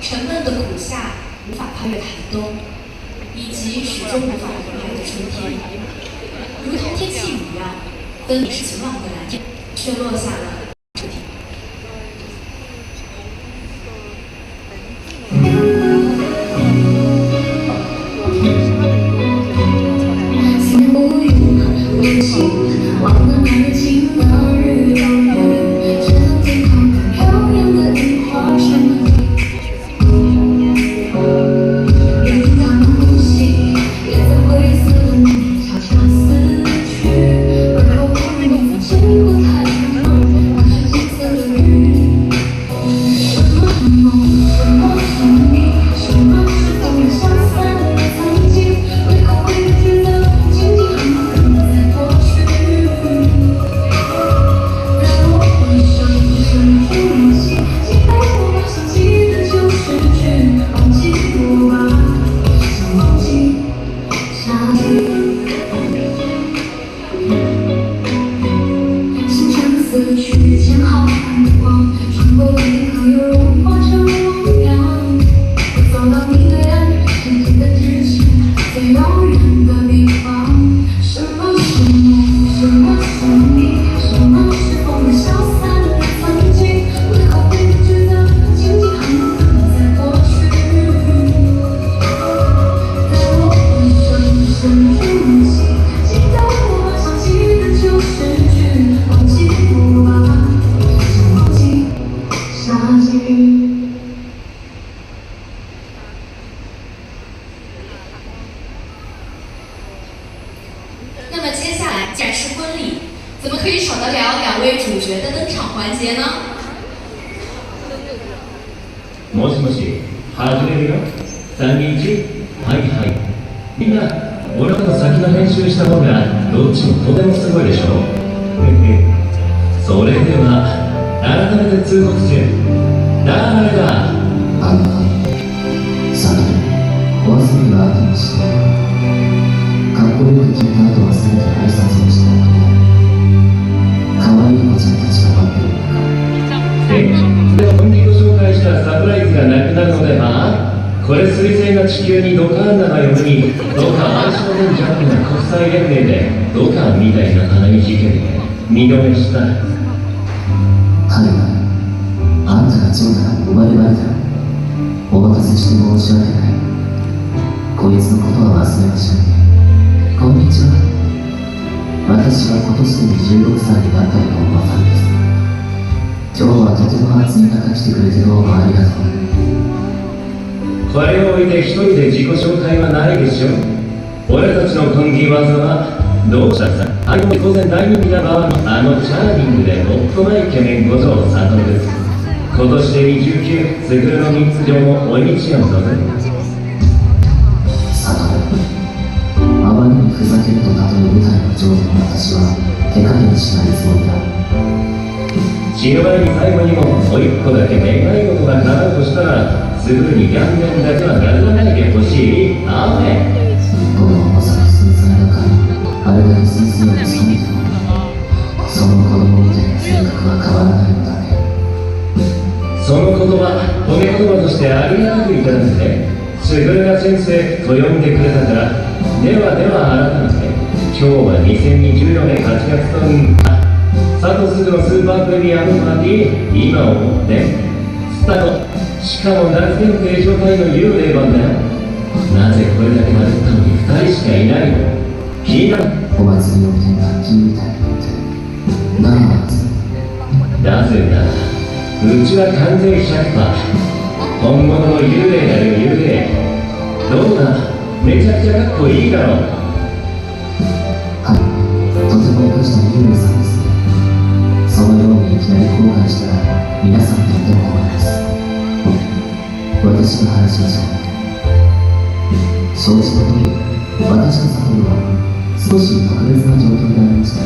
沉闷的苦夏无法跨越寒冬，以及始终无法迎来的春天，如同天气一样，分明是晴朗的蓝天，却落下了春天。深深呼吸，现在我想起的就是句忘记不忘，想忘记下雨。那么接下来既然是婚礼，怎么可以少得了两位主角的登场环節呢？もしもし、始めるよ。3、2、1、はいはい。みんな、俺らの先の編集した方がどっちもとてもすごいでしょ。それでは、改めて通告中。誰だ？あんた、さて、お遊びがあったりして、かっこよく聞いた後忘れて挨拶をしただけで、可愛い子ちゃんたちが待ってる中。でも本気を紹介したサプライズがなくなるのでは？これ彗星が地球にドカーンなのように、ドカーン少年ジャンプが国際連盟でドカーンみたいな花見事件で二度目した。はいはい、あんたがジョーから生まれまいたよ。お待たせして申し訳ない。こいつのことは忘れましょう。こんにちは。私は今年で26歳になったのがおばさんです。今日はとても暑い中来てくれてどうもありがとう。これを置いて一人で自己紹介はないでしょ。俺たちの根気技はどうしたさ。午前大人気なバーのチャーミングで最もイケメンことサトルです。今年で29、スグルの3つ上もおいちやんだぜ。サトル、あまりにふざけると例え舞台の上での私は手加減しないつもりだ。死ぬ前に最後にももう一個だけ願い事が叶うとしたら、すぐに顔面だけはならないでほしい。アーメン。このまさに繊細な髪、あれだけ先生を務めても、その子供みたいな性格は変わらないのだね。その言葉、褒め言葉としてありがたくいただくね。すぐるが先生と呼んでくれたから、では改めて、今日は2024年8月と佐藤すずのスーパープレミアムパーティー、今をもってスタート。しかも夏限定状態の幽霊版だよ。なぜこれだけまでったのに2人しかいないの？気になる。お祭りの件が金みたいになってなあ。なぜならうちは完全100%本物の幽霊だよ。幽霊どうだ、めちゃくちゃかっこいいだろう。はい、とても生かした幽霊さんですね。そのようにいきなり後悔したら皆さんとても困ります。私が話しましょう。承知の通り、私とサトルは少し特別な状況でありました。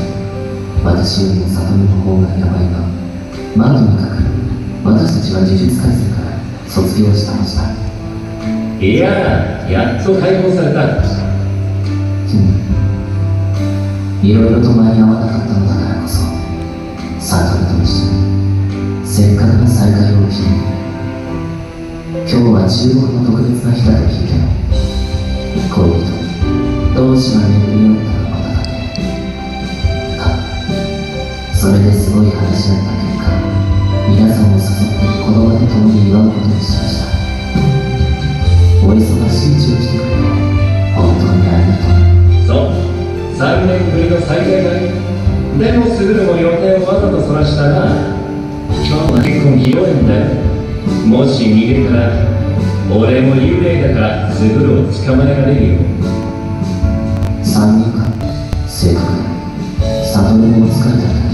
私よりもサトルの方がやばいが、まあとにかく私たちは呪術廻戦から卒業したました。いやー、やっと解放された。いろいろと間に合わなかったのだからこそ、サトルと一緒にせっかくの再会を機に、今日は注目の特別な日だと聞いたの。恋人同士が巡り合ったのまただね。それですごい話し合った結果、皆さんを誘ってこの場で共に祝うことにしました。お忙しいうちをしてくれて本当にありがとう。そう、3年ぶりの再会だね。でもすぐるも予定をわざとそらしたな。今日は結構広いんだよ。もし逃げたら俺も幽霊だからすぐるを捕まえられるよ。3人か、正確だ。サトルも疲れただけ。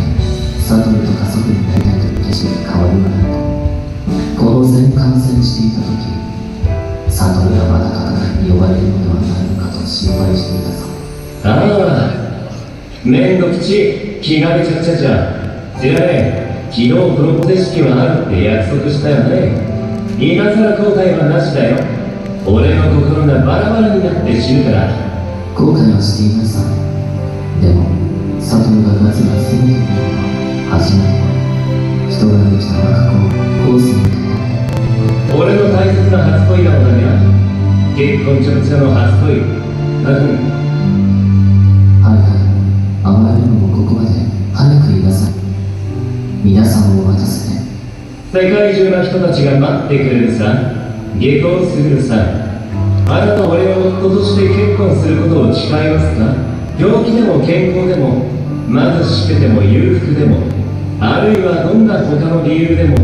サトルと家族になりたいという決心に変わりはないと。この前感染していた時、サトルがまだ戦いに呼ばれるのではないのかと心配していたそう。ああ、めんどくち、気がめちゃくちゃじゃん。じゃあね、昨日プロポゼ式はあるって約束したよね。今さら後悔はなしだよ。俺の心がバラバラになって死ぬから。後悔はしていました。でも、サトルがガツガツ攻めてくるのは初めて。人ができた我が子をコースみたいだね。俺の大切な初恋だもんだが、結婚直前の初恋。はいはい、あまりにもここまで早く言いなさい。皆さんを待たせて。世界中の人たちが待ってくれるさ。下校すぐるさ。あなたは俺を夫として結婚することを誓いますか？病気でも健康でも貧しくても裕福でも、あるいはどんな他の理由でも、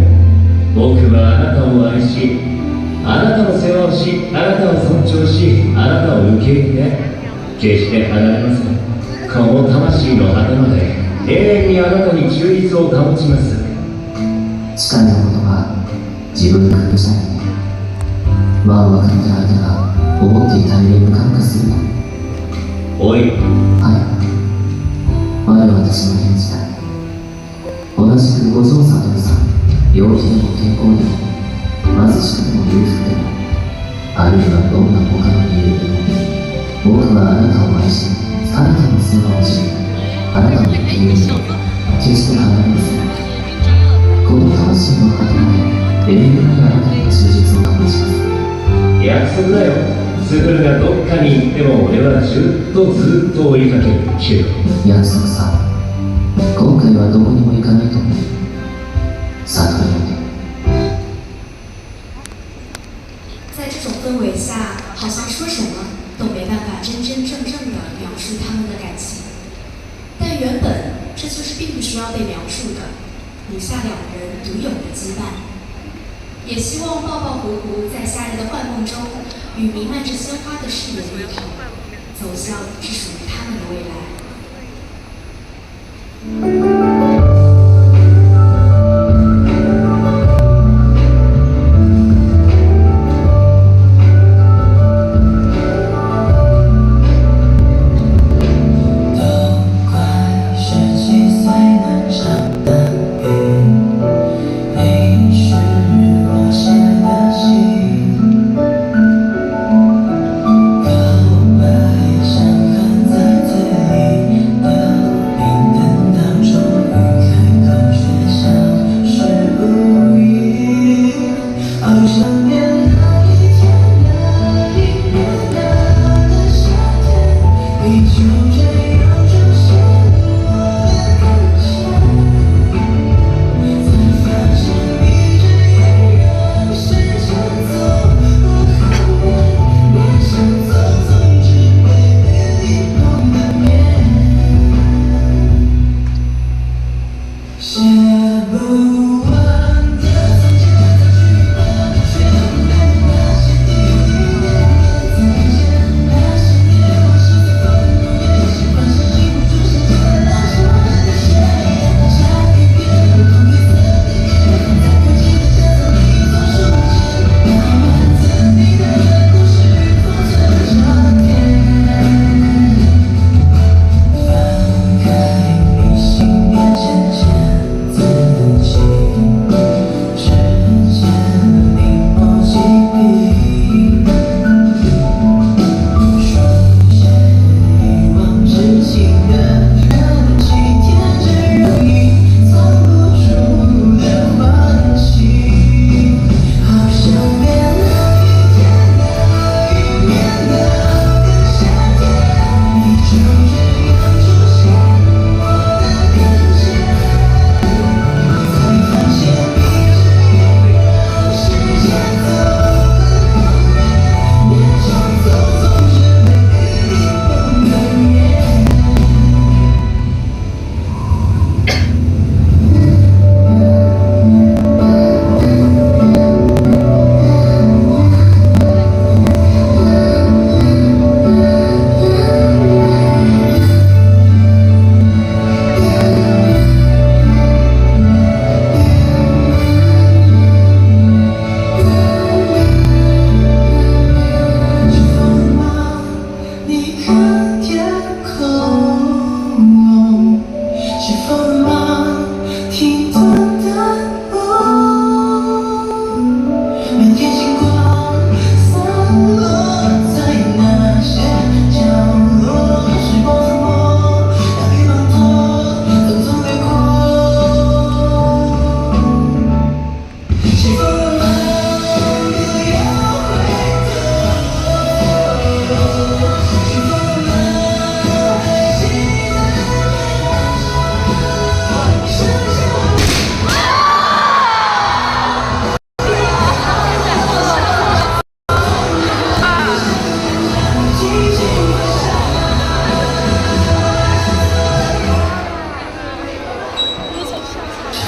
僕はあなたを愛し、あなたの世話をし、あなたを尊重し、あなたを受け入れて決して離れません。この魂の果てまで永遠にあなたに忠実を保ちます。誓いのことは自分で隠したいね。まあ分かって相手が思っていたより無感化するの。おい、はい。我は私の返事だ。同じくご嬢さんとさん、病気でも健康でも貧しくても裕福でも、あるいはどんな他の理由でも、僕はあなたを愛し、あなたの世話をし、あなたの受け入れを決して離れません。この魂の果てまで永遠にあなたに忠実を保ちます。約束だよ。スグルがどっかに行っても俺はずっと追いかける。キュー。約束さ、今回はどこにも行かないと思う。悟るよね。在这种氛围下，好像说什么都没办法真真正正的描述他们的感情。但原本这就是并不需要被描述的，鲁夏两人独有的羁绊。也希望抱抱胡胡在夏日的幻梦中，与弥漫着鲜花的誓言一同，走向只属于他们的未来。告白像含在嘴里的冰灯当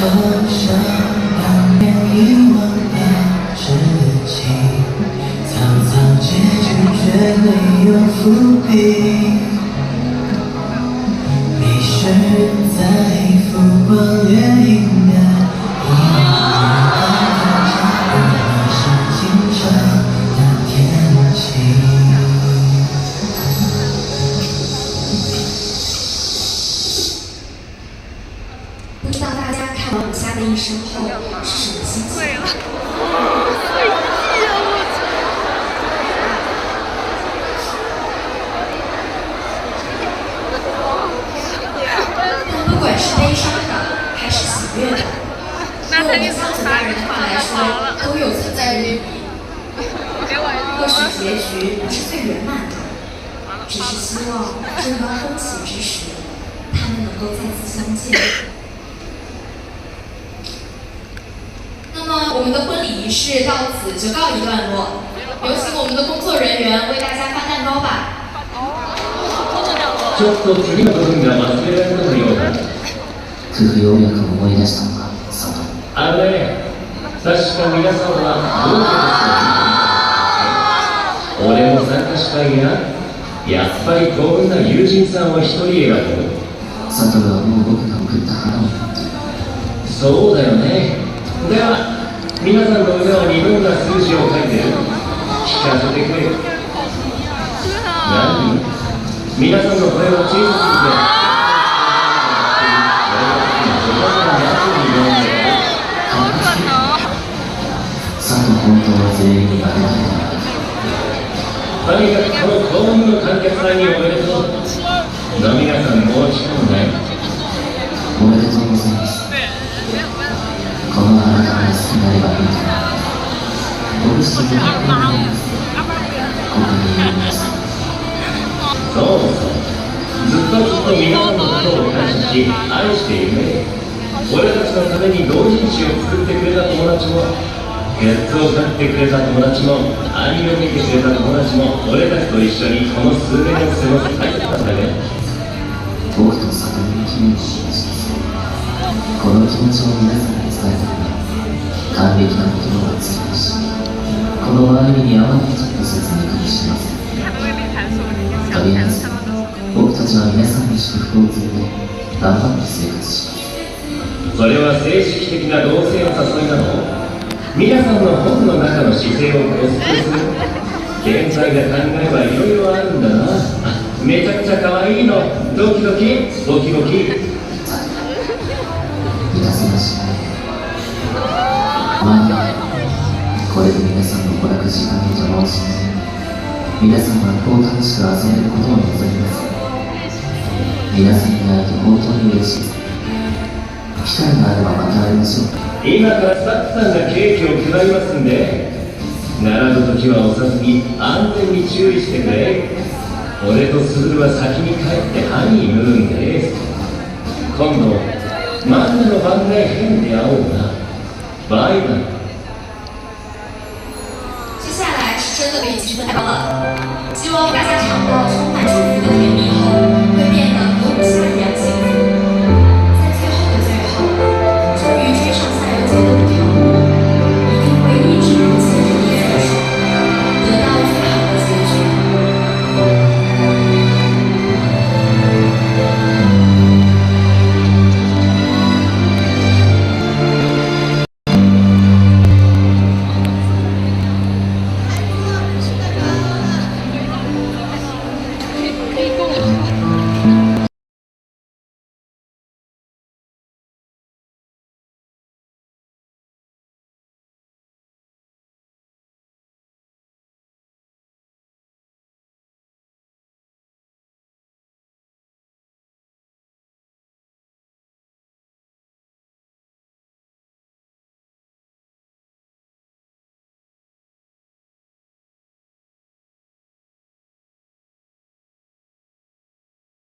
想当年遗忘的事情，草草结局却没有伏笔。迷失在浮光掠影的夜，我是清澈的天气。不知道大家看完武侠的一生后是什么心情？但不管是悲伤的还是喜悦的，用我们苍井大人的话来说，都有存在的意义。或许结局不是最圆满的，只是希望正当风起之时，他们能够再次相见。那么我们的婚礼仪式到此就告一段落，有请我们的工作人员为大家发蛋糕吧。ちょっと次の部分が忘れられたようだ。夫婦ようやく思い出したのか、佐藤。確か皆さんは同居ですよね。俺も参加したいな。やっぱり幸運な友人さんを一人選ぶ。佐藤はもう僕が送った花を持っている。そうだよね。では皆さんの腕にどんな数字を書いてる？聞かせてくれ。何？皆さんの声は小さすぎて佐藤本当は全員になれない。とにかくこの幸運の観客さんにおめでとう。皆さんもう一度ね。おめでとうございます。この花束が好きになればいいと僕一つの心にあります。ここにいる皆さん。そうそう。ずっと皆さんのことを感謝し、愛しているね。俺たちのために同人誌を作ってくれた友達も、グッズを買ってくれた友達も、アニメを見てくれた友達も、俺たちと一緒にこの数年を過ごす大切なんだね。僕と佐藤に記念をしました。この気持ちを皆さんに伝えたくて、完璧な言葉を作りました。この周りに合わないちょっと説明かもしれません。とりあえず僕たちは皆さんの祝福を積んで頑張って生活します。それは正式的な同棲の誘いなの？皆さんの本の中の姿勢をコスプレする。現在で考えばいろいろあるんだな。めちゃくちゃ可愛いの。ドキドキボキボキ。皆さんしないまあこれで皆さんの娯楽時間に邪魔をしない。皆さんはこう楽しく遊べることを望みます。皆さんに会えて本当に嬉しいです。機会があればまた会いましょう。今からスタッフさんがケーキを配りますんで、並ぶ時は押さずに安全に注意してくれ。俺とスズルは先に帰ってハニームーンです。今度漫画の番外編で会おうな。バイバイ。接下来是真的可以继续蛋糕了，希望大家尝到充满